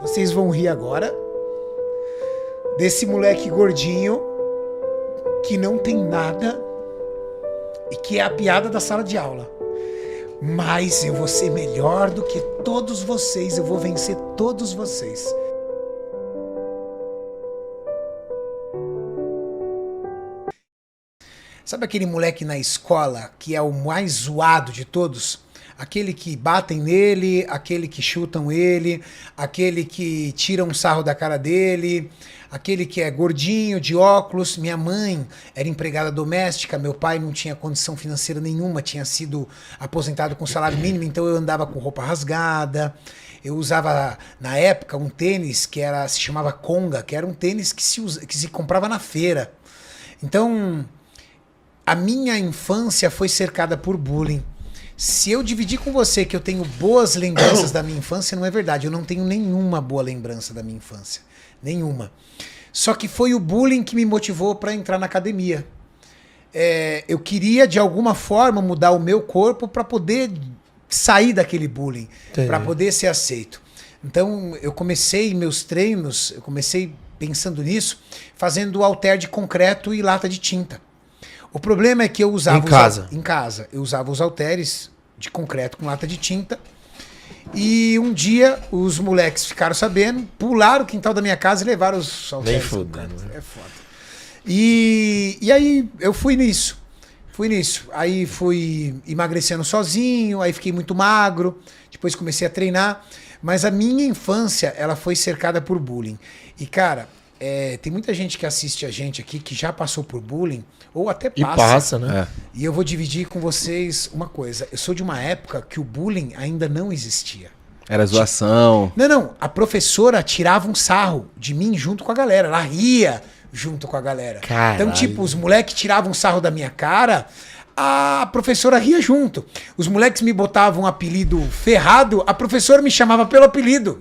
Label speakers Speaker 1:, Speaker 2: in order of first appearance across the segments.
Speaker 1: Vocês vão rir agora desse moleque gordinho que não tem nada e que é a piada da sala de aula. Mas eu vou ser melhor do que todos vocês, eu vou vencer todos vocês. Sabe aquele moleque na escola que é o mais zoado de todos? Aquele que batem nele, aquele que chutam ele, aquele que tiram um sarro da cara dele, aquele que é gordinho, de óculos. Minha mãe era empregada doméstica, meu pai não tinha condição financeira nenhuma, tinha sido aposentado com salário mínimo, então eu andava com roupa rasgada. Eu usava, na época, um tênis que se chamava Conga, que era um tênis que se comprava na feira. Então, a minha infância foi cercada por bullying. Se eu dividir com você que eu tenho boas lembranças da minha infância, não é verdade. Eu não tenho nenhuma boa lembrança da minha infância. Nenhuma. Só que foi o bullying que me motivou para entrar na academia. Eu queria, de alguma forma, mudar o meu corpo para poder sair daquele bullying. Para poder ser aceito. Então, eu comecei meus treinos, eu comecei pensando nisso, fazendo halter de concreto e lata de tinta. O problema é que eu usava... Em casa. Eu usava os halteres de concreto com lata de tinta. E um dia os moleques ficaram sabendo, pularam o quintal da minha casa e levaram os halteres.
Speaker 2: Nem fudendo.
Speaker 1: É foda. E aí eu fui nisso. Aí fui emagrecendo sozinho, aí fiquei muito magro. Depois comecei a treinar. Mas a minha infância, ela foi cercada por bullying. E, cara... tem muita gente que assiste a gente aqui que já passou por bullying, ou até passa.
Speaker 2: E passa, né?
Speaker 1: E eu vou dividir com vocês uma coisa. Eu sou de uma época que o bullying ainda não existia.
Speaker 3: Era zoação.
Speaker 1: Não. A professora tirava um sarro de mim junto com a galera. Ela ria junto com a galera.
Speaker 2: Caralho.
Speaker 1: Então, tipo, os moleques tiravam um sarro da minha cara, a professora ria junto. Os moleques me botavam um apelido ferrado, a professora me chamava pelo apelido.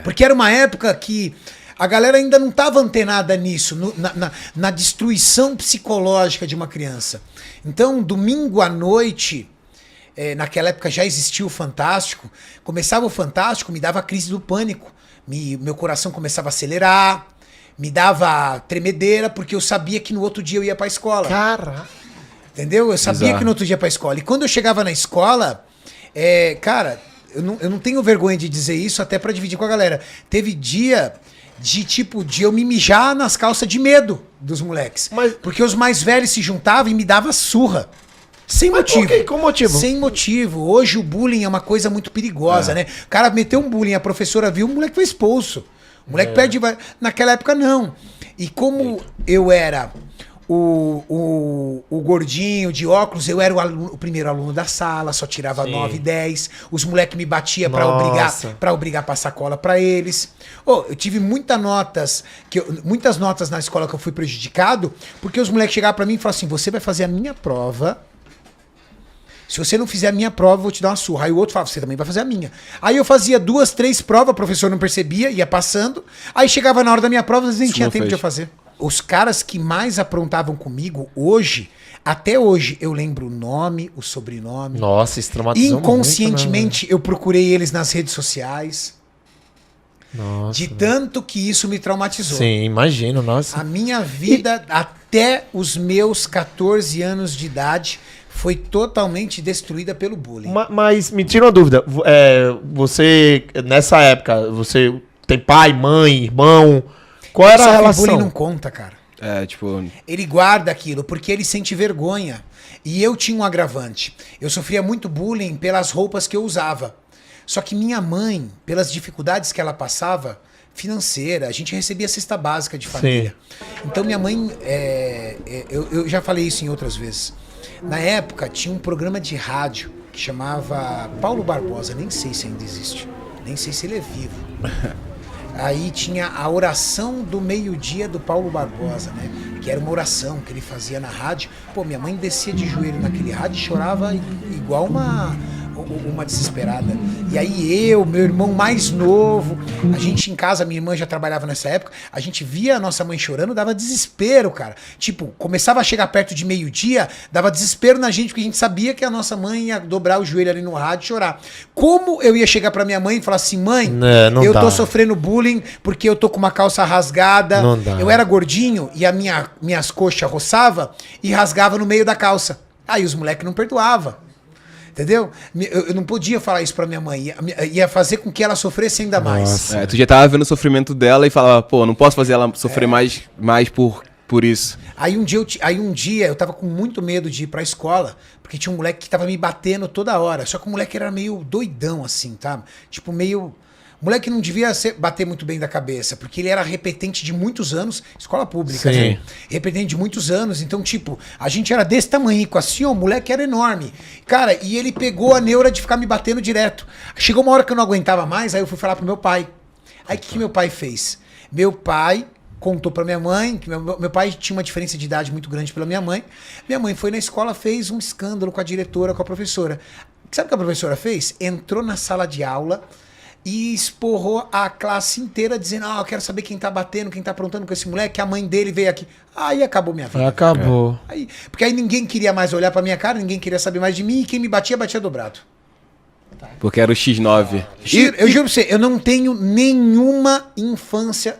Speaker 1: Porque era uma época que a galera ainda não estava antenada nisso, na destruição psicológica de uma criança. Então, domingo à noite, naquela época já existia o Fantástico, começava o Fantástico, me dava a crise do pânico. Meu coração começava a acelerar, me dava tremedeira, porque eu sabia que no outro dia eu ia pra escola.
Speaker 2: Caraca.
Speaker 1: Entendeu? Eu sabia que no outro dia ia pra escola. E quando eu chegava na escola, cara, eu não tenho vergonha de dizer isso, até pra dividir com a galera. Teve dia... de eu me mijar nas calças de medo dos moleques. Porque os mais velhos se juntavam e me davam surra. Sem motivo.
Speaker 2: Com motivo?
Speaker 1: Sem motivo. Hoje o bullying é uma coisa muito perigosa, né? O cara meteu um bullying, a professora viu, o moleque foi expulso. O moleque perde... Naquela época, não. E como eu era o gordinho de óculos, eu era o primeiro aluno da sala, só tirava 9 e 10. Os moleques me batiam pra obrigar a passar cola pra eles. Eu tive muitas notas na escola que eu fui prejudicado, porque os moleques chegavam pra mim e falavam assim: você vai fazer a minha prova. Se você não fizer a minha prova, eu vou te dar uma surra. Aí o outro falava: você também vai fazer a minha. Aí eu fazia 2, 3 provas, o professor não percebia, ia passando. Aí chegava na hora da minha prova, às vezes nem tinha tempo de eu fazer. Os caras que mais aprontavam comigo hoje, até hoje, eu lembro o nome, o sobrenome.
Speaker 2: Nossa, isso traumatizou
Speaker 1: inconscientemente,
Speaker 2: muito, né?
Speaker 1: eu procurei eles nas redes sociais.
Speaker 2: Nossa,
Speaker 1: de tanto que isso me traumatizou.
Speaker 2: Sim, imagino, nossa.
Speaker 1: A minha vida, até os meus 14 anos de idade, foi totalmente destruída pelo bullying.
Speaker 2: Mas me tira uma dúvida. Você, nessa época, você tem pai, mãe, irmão... Qual era a relação?
Speaker 1: O bullying não conta, cara. Ele guarda aquilo porque ele sente vergonha. E eu tinha um agravante. Eu sofria muito bullying pelas roupas que eu usava. Só que minha mãe, pelas dificuldades que ela passava, financeira, a gente recebia cesta básica de família. Sim. Então minha mãe, eu já falei isso em outras vezes. Na época tinha um programa de rádio que chamava Paulo Barbosa, nem sei se ainda existe, nem sei se ele é vivo. Aí tinha a oração do meio-dia do Paulo Barbosa, né? Que era uma oração que ele fazia na rádio. Pô, minha mãe descia de joelho naquele rádio e chorava igual uma desesperada. E aí meu irmão mais novo, a gente em casa, minha irmã já trabalhava nessa época, a gente via a nossa mãe chorando, dava desespero, cara. Tipo, começava a chegar perto de meio-dia, dava desespero na gente, porque a gente sabia que a nossa mãe ia dobrar o joelho ali no rádio e chorar. Como eu ia chegar pra minha mãe e falar assim, mãe, eu tô sofrendo bullying porque eu tô com uma calça rasgada, eu era gordinho e minhas coxas roçava e rasgava no meio da calça. Aí os moleques não perdoavam. Entendeu? Eu não podia falar isso pra minha mãe. Ia fazer com que ela sofresse ainda mais.
Speaker 3: Tu já tava vendo o sofrimento dela e falava, pô, não posso fazer ela sofrer mais por isso.
Speaker 1: Aí um dia eu tava com muito medo de ir pra escola, porque tinha um moleque que tava me batendo toda hora. Só que o moleque era meio doidão, assim, tá? Tipo, meio... O moleque não devia bater muito bem da cabeça, porque ele era repetente de muitos anos, escola pública, né? Repetente de muitos anos, então, tipo, a gente era desse tamanho, assim, ó, o moleque era enorme. Cara, e ele pegou a neura de ficar me batendo direto. Chegou uma hora que eu não aguentava mais, aí eu fui falar pro meu pai. Aí o que meu pai fez? Meu pai contou pra minha mãe, que meu pai tinha uma diferença de idade muito grande pela minha mãe. Minha mãe foi na escola, fez um escândalo com a diretora, com a professora. Sabe o que a professora fez? Entrou na sala de aula e esporrou a classe inteira dizendo, eu quero saber quem tá batendo, quem tá aprontando com esse moleque, que a mãe dele veio aqui. Aí acabou minha vida.
Speaker 2: Acabou.
Speaker 1: Porque aí ninguém queria mais olhar pra minha cara, ninguém queria saber mais de mim, e quem me batia, batia dobrado.
Speaker 3: Porque era o X9.
Speaker 1: Eu juro pra você, eu não tenho nenhuma infância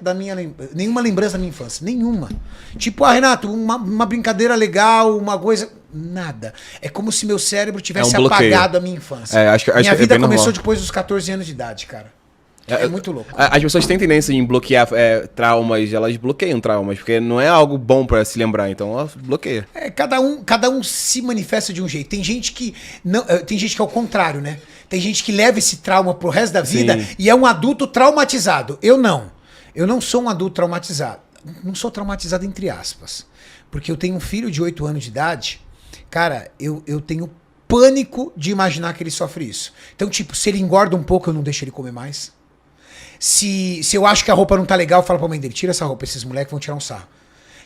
Speaker 1: nenhuma lembrança da minha infância. Nenhuma. Tipo, Renato, uma brincadeira legal, uma coisa... Nada. É como se meu cérebro tivesse apagado a minha infância. Minha vida começou depois dos 14 anos de idade, cara. É muito louco.
Speaker 3: As pessoas têm tendência em bloquear traumas, elas bloqueiam traumas, porque não é algo bom pra se lembrar, então ela bloqueia.
Speaker 1: Cada um se manifesta de um jeito. Tem gente que não, tem gente que é o contrário, né? Tem gente que leva esse trauma pro resto da vida e é um adulto traumatizado. Eu não. Eu não sou um adulto traumatizado. Não sou traumatizado entre aspas. Porque eu tenho um filho de 8 anos de idade. Cara, eu tenho pânico de imaginar que ele sofre isso. Então, tipo, se ele engorda um pouco, eu não deixo ele comer mais. Se eu acho que a roupa não tá legal, eu falo pra mãe dele, tira essa roupa, esses moleques vão tirar um sarro.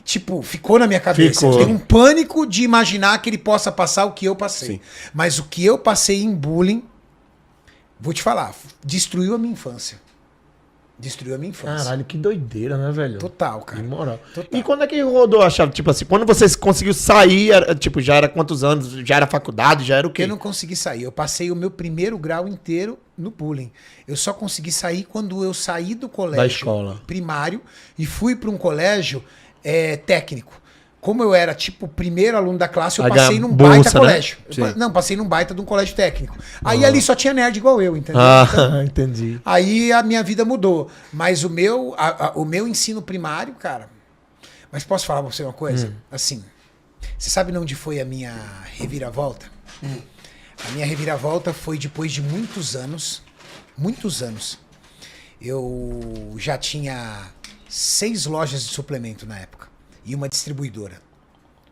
Speaker 1: Tipo, ficou na minha cabeça. Eu tenho um pânico de imaginar que ele possa passar o que eu passei. Sim. Mas o que eu passei em bullying, vou te falar, destruiu a minha infância. Destruiu a minha infância.
Speaker 2: Caralho, que doideira, né, velho?
Speaker 1: Total, cara.
Speaker 2: Imoral. Total. E quando é que rodou a chave? Tipo assim, quando você conseguiu sair, tipo, já era quantos anos? Já era faculdade? Já era o quê?
Speaker 1: Eu não consegui sair. Eu passei o meu primeiro grau inteiro no bullying. Eu só consegui sair quando eu saí do colégio
Speaker 2: da escola
Speaker 1: primário e fui para um colégio técnico. Como eu era, tipo, o primeiro aluno da classe, eu passei num baita colégio. Não, passei num baita de um colégio técnico. Aí ali só tinha nerd igual eu, entendeu?
Speaker 2: Então, entendi.
Speaker 1: Aí a minha vida mudou. Mas o meu ensino primário, cara... Mas posso falar pra você uma coisa? Assim, você sabe onde foi a minha reviravolta? A minha reviravolta foi depois de muitos anos. Muitos anos. Eu já tinha 6 lojas de suplemento na época. E uma distribuidora.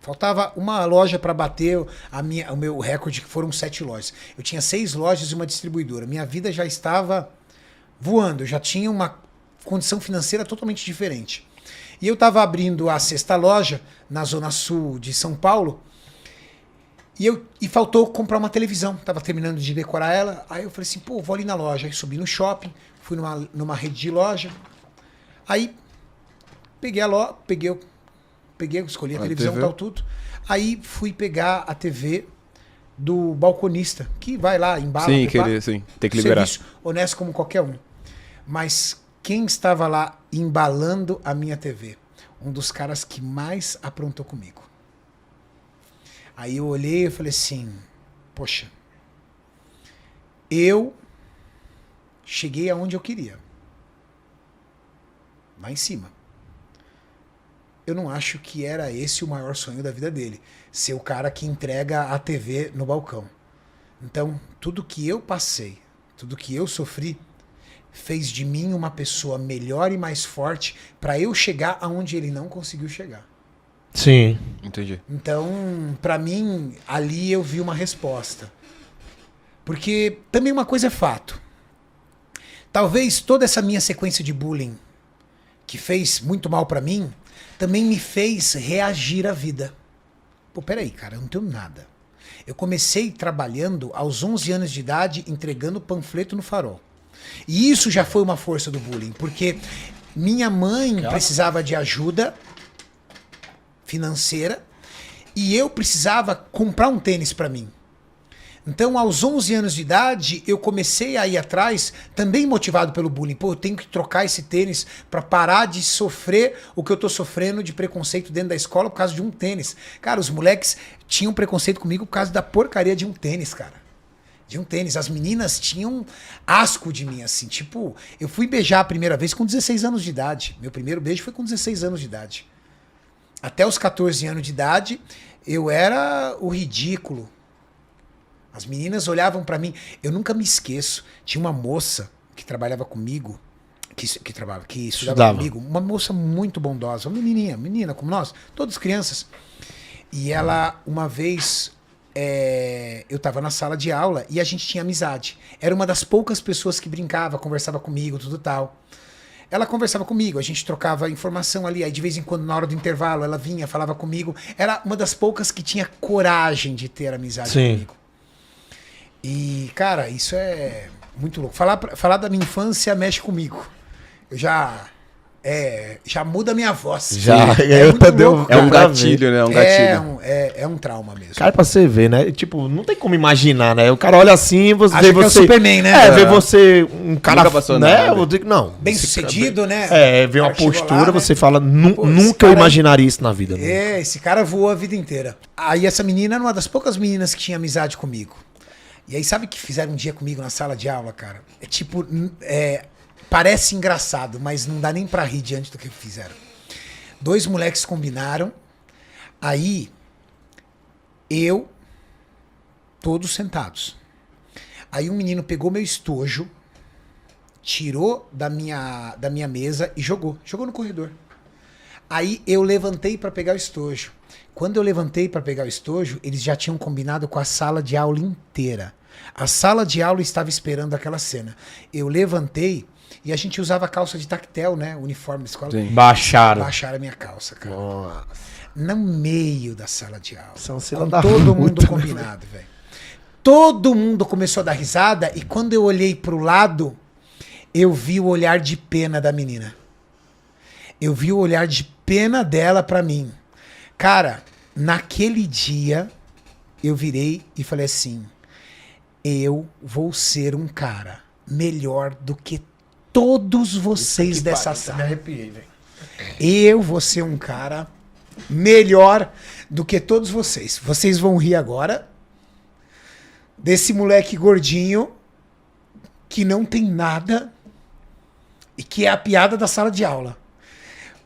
Speaker 1: Faltava uma loja para bater o meu recorde, que foram 7 lojas. Eu tinha 6 lojas e uma distribuidora. Minha vida já estava voando. Eu já tinha uma condição financeira totalmente diferente. E eu estava abrindo a 6ª loja na Zona Sul de São Paulo. E faltou comprar uma televisão. Tava terminando de decorar ela. Aí eu falei assim, pô, vou ali na loja. Aí subi no shopping, fui numa rede de loja. Aí peguei a loja, escolhi a televisão e tal, tudo. Aí fui pegar a TV do balconista, que vai lá, embala.
Speaker 3: Sim, tem que liberar.
Speaker 1: Serviço honesto como qualquer um. Mas quem estava lá embalando a minha TV? Um dos caras que mais aprontou comigo. Aí eu olhei e falei assim, poxa, eu cheguei aonde eu queria. Lá em cima. Eu não acho que era esse o maior sonho da vida dele. Ser o cara que entrega a TV no balcão. Então, tudo que eu passei, tudo que eu sofri, fez de mim uma pessoa melhor e mais forte para eu chegar aonde ele não conseguiu chegar.
Speaker 2: Sim.
Speaker 3: Entendi.
Speaker 1: Então, para mim, ali eu vi uma resposta. Porque também uma coisa é fato. Talvez toda essa minha sequência de bullying, que fez muito mal para mim, também me fez reagir à vida. Pô, peraí, cara, eu não tenho nada. Eu comecei trabalhando aos 11 anos de idade, entregando panfleto no Farol. E isso já foi uma força do bullying, porque minha mãe precisava de ajuda financeira e eu precisava comprar um tênis para mim. Então, aos 11 anos de idade, eu comecei a ir atrás, também motivado pelo bullying. Pô, eu tenho que trocar esse tênis para parar de sofrer o que eu tô sofrendo de preconceito dentro da escola por causa de um tênis. Cara, os moleques tinham preconceito comigo por causa da porcaria de um tênis, cara. De um tênis. As meninas tinham asco de mim, assim. Tipo, eu fui beijar a primeira vez com 16 anos de idade. Meu primeiro beijo foi com 16 anos de idade. Até os 14 anos de idade, eu era o ridículo. As meninas olhavam pra mim. Eu nunca me esqueço. Tinha uma moça que trabalhava comigo, que estudava comigo, uma moça muito bondosa, uma menina como nós, todas crianças. E ela, uma vez, eu tava na sala de aula e a gente tinha amizade. Era uma das poucas pessoas que brincava, conversava comigo, tudo tal. Ela conversava comigo, a gente trocava informação ali, aí de vez em quando, na hora do intervalo, ela vinha, falava comigo. Era uma das poucas que tinha coragem de ter amizade comigo. E, cara, isso é muito louco. Falar da minha infância mexe comigo. Eu já muda a minha voz.
Speaker 3: É um gatilho, né?
Speaker 1: É um trauma mesmo.
Speaker 2: Cara, pra você ver, né? Tipo, não tem como imaginar, né? O cara olha assim, você
Speaker 1: acha
Speaker 2: vê
Speaker 1: que
Speaker 2: você.
Speaker 1: É o Superman, né?
Speaker 2: Vê você, um cara.
Speaker 3: Nunca passou
Speaker 2: né?
Speaker 3: nada.
Speaker 2: Eu digo, não.
Speaker 1: Bem sucedido, né?
Speaker 2: Vê uma
Speaker 1: Chegou
Speaker 2: postura,
Speaker 1: lá,
Speaker 2: você
Speaker 1: né?
Speaker 2: fala,
Speaker 1: Pô,
Speaker 2: nunca eu imaginaria isso na vida. Né?
Speaker 1: Esse cara voou a vida inteira. Aí essa menina era uma das poucas meninas que tinha amizade comigo. E aí, sabe o que fizeram um dia comigo na sala de aula, cara? Parece engraçado, mas não dá nem pra rir diante do que fizeram. 2 moleques combinaram, aí todos sentados. Aí um menino pegou meu estojo, tirou da minha mesa e jogou no corredor. Aí eu levantei pra pegar o estojo. Quando eu levantei pra pegar o estojo, eles já tinham combinado com a sala de aula inteira. A sala de aula estava esperando aquela cena. Eu levantei e a gente usava calça de tactel, né? Uniforme da escola.
Speaker 2: Sim. Baixaram
Speaker 1: A minha calça, cara.
Speaker 2: Nossa.
Speaker 1: No meio da sala de aula.
Speaker 2: São
Speaker 1: Com todo mundo combinado, velho. Todo mundo começou a dar risada e quando eu olhei pro lado, eu vi o olhar de pena da menina. Eu vi o olhar de pena dela pra mim. Cara, naquele dia, eu virei e falei assim, eu vou ser um cara melhor do que todos vocês dessa sala.
Speaker 2: Me arrepiei, velho.
Speaker 1: Eu vou ser um cara melhor do que todos vocês. Vocês vão rir agora desse moleque gordinho que não tem nada e que é a piada da sala de aula.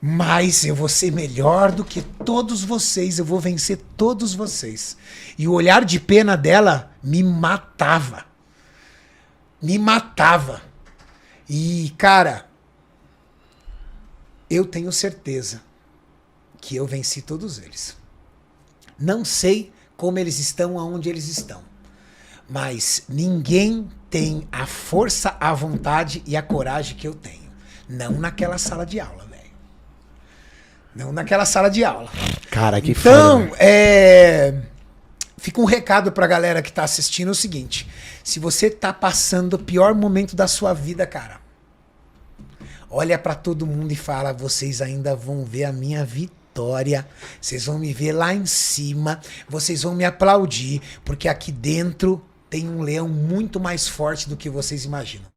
Speaker 1: Mas eu vou ser melhor do que todos vocês, eu vou vencer todos vocês. E o olhar de pena dela me matava. Me matava. E, cara, eu tenho certeza que eu venci todos eles. Não sei como eles estão, aonde eles estão. Mas ninguém tem a força, a vontade e a coragem que eu tenho. Não naquela sala de aula, velho. Não naquela sala de aula.
Speaker 2: Cara, que
Speaker 1: então,
Speaker 2: foda.
Speaker 1: fica um recado pra galera que tá assistindo o seguinte. Se você tá passando o pior momento da sua vida, cara, olha pra todo mundo e fala, vocês ainda vão ver a minha vitória. Vocês vão me ver lá em cima. Vocês vão me aplaudir. Porque aqui dentro tem um leão muito mais forte do que vocês imaginam.